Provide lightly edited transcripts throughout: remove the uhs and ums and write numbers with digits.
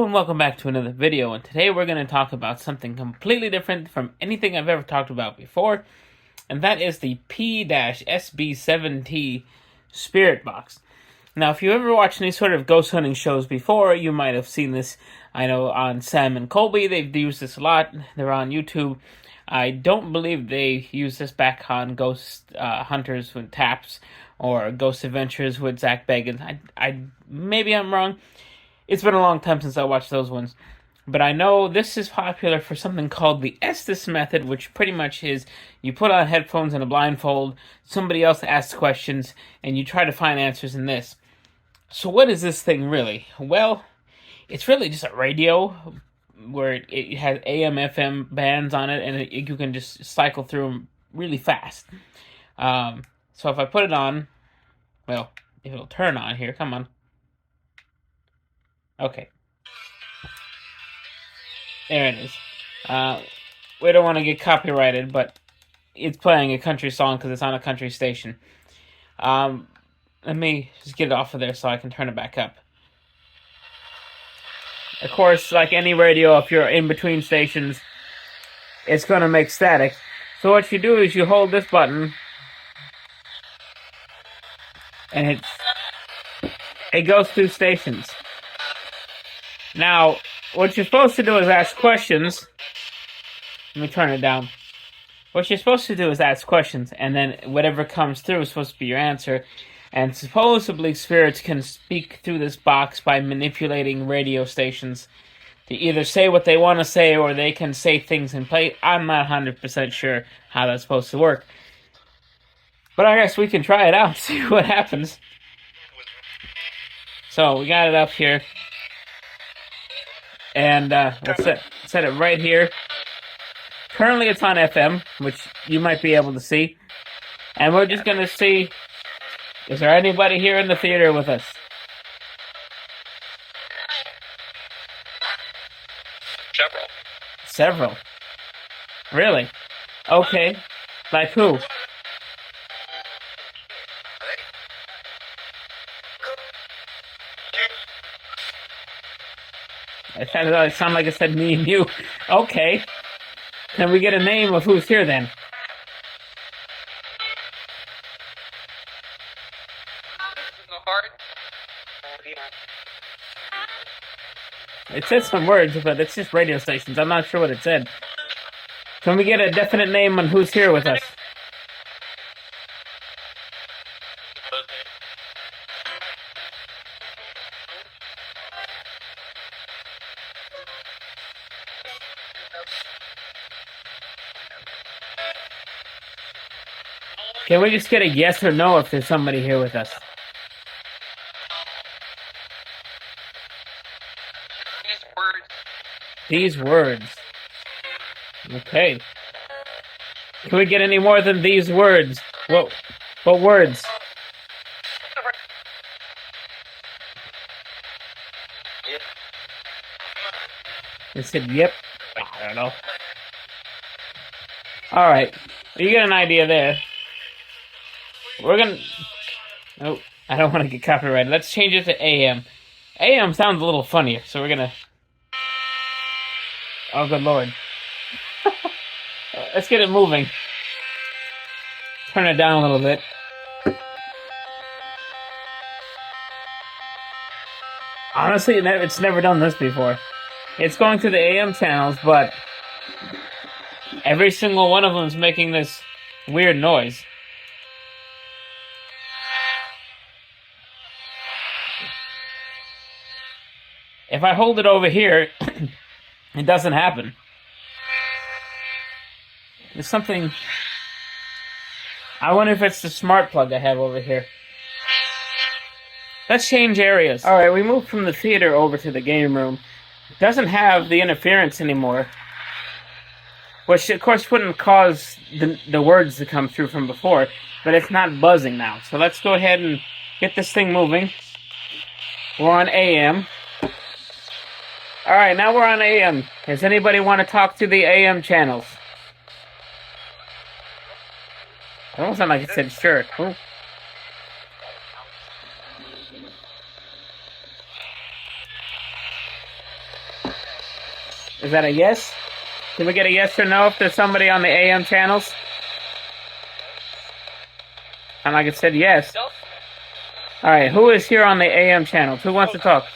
Hello and welcome back to another video, and today we're going to talk about something completely different from anything I've ever talked about before, and that is the P-SB7T Spirit Box. Now, if you ever watched any sort of ghost hunting shows before, you might have seen this, I know, on Sam and Colby. They've used this a lot. They're on YouTube. I don't believe they use this back on Ghost Hunters with Taps or Ghost Adventures with Zach Bagans. Maybe I'm wrong. It's been a long time since I watched those ones. But I know this is popular for something called the Estes method, which pretty much is you put on headphones and a blindfold, somebody else asks questions, and you try to find answers in this. So what is this thing really? Well, it's really just a radio where it has AM, FM bands on it, and you can just cycle through them really fast. So if I put it on, well, it'll turn on here. Come on. Okay. There it is. We don't want to get copyrighted, but it's playing a country song because it's on a country station. Let me just get it off of there so I can turn it back up. Of course, like any radio, if you're in between stations, it's going to make static. So what you do is you hold this button, and it goes through stations. Now, what you're supposed to do is ask questions. Let me turn it down. What you're supposed to do is ask questions, and then whatever comes through is supposed to be your answer. And supposedly, spirits can speak through this box by manipulating radio stations to either say what they want to say, or they can say things in play. I'm not 100% sure how that's supposed to work. But I guess we can try it out and see what happens. So, we got it up here. And we'll set it right here. Currently it's on FM, which you might be able to see. And we're just going to see, is there anybody here in the theater with us? Several? Really? Okay. Like who? It sounded like it said me and you. Okay. Can we get a name of who's here then? It said some words, but it's just radio stations. I'm not sure what it said. Can we get a definite name on who's here with us? Can we just get a yes or no if there's somebody here with us? These words. Okay. Can we get any more than these words? What words? It said yep. I don't know. Alright. You get an idea there. We're gonna... Oh, I don't want to get copyrighted. Let's change it to AM. AM sounds a little funnier, so we're gonna... Oh, good lord. Let's get it moving. Turn it down a little bit. Honestly, it's never done this before. It's going to the AM channels, but every single one of them is making this weird noise. If I hold it over here, it doesn't happen. There's something... I wonder if it's the smart plug I have over here. Let's change areas. Alright, we moved from the theater over to the game room. It doesn't have the interference anymore. Which, of course, wouldn't cause the words to come through from before. But it's not buzzing now. So let's go ahead and get this thing moving. We're on AM. Alright, now we're on AM. Does anybody want to talk to the AM channels? It almost sounded like it said sure. Ooh. Is that a yes? Can we get a yes or no if there's somebody on the AM channels? And like I said, yes. Alright, who is here on the AM channels? Who wants to talk?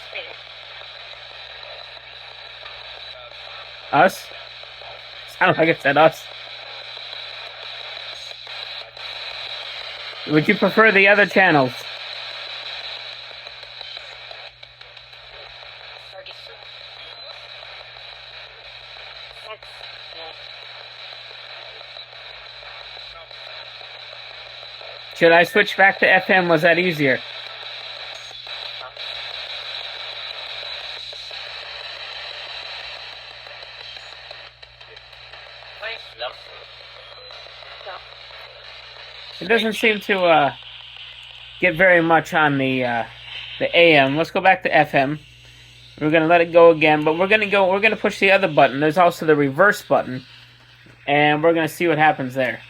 Us? Sounds like it said us. Would you prefer the other channels? Should I switch back to FM? Was that easier? It doesn't seem to get very much on the AM. Let's go back to FM. We're gonna let it go again, but we're gonna push the other button. There's also the reverse button, and we're gonna see what happens there.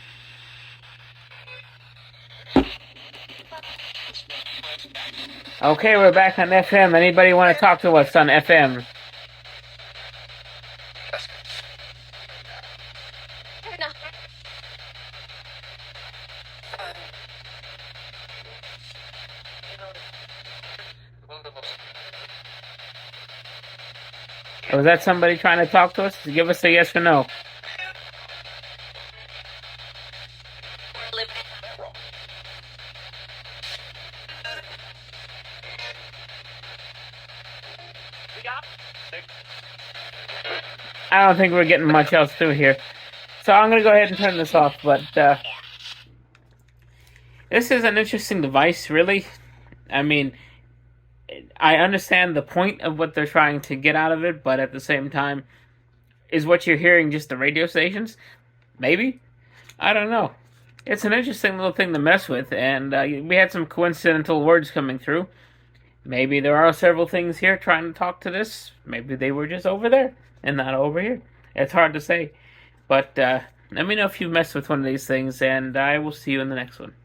Okay, we're back on FM. Anybody want to talk to us on FM? Was that somebody trying to talk to us? Give us a yes or no. I don't think we're getting much else through here. So I'm going to go ahead and turn this off, but this is an interesting device, really. I mean, I understand the point of what they're trying to get out of it, but at the same time, is what you're hearing just the radio stations? Maybe? I don't know. It's an interesting little thing to mess with, and we had some coincidental words coming through. Maybe there are several things here trying to talk to this. Maybe they were just over there and not over here. It's hard to say. But let me know if you mess with one of these things, and I will see you in the next one.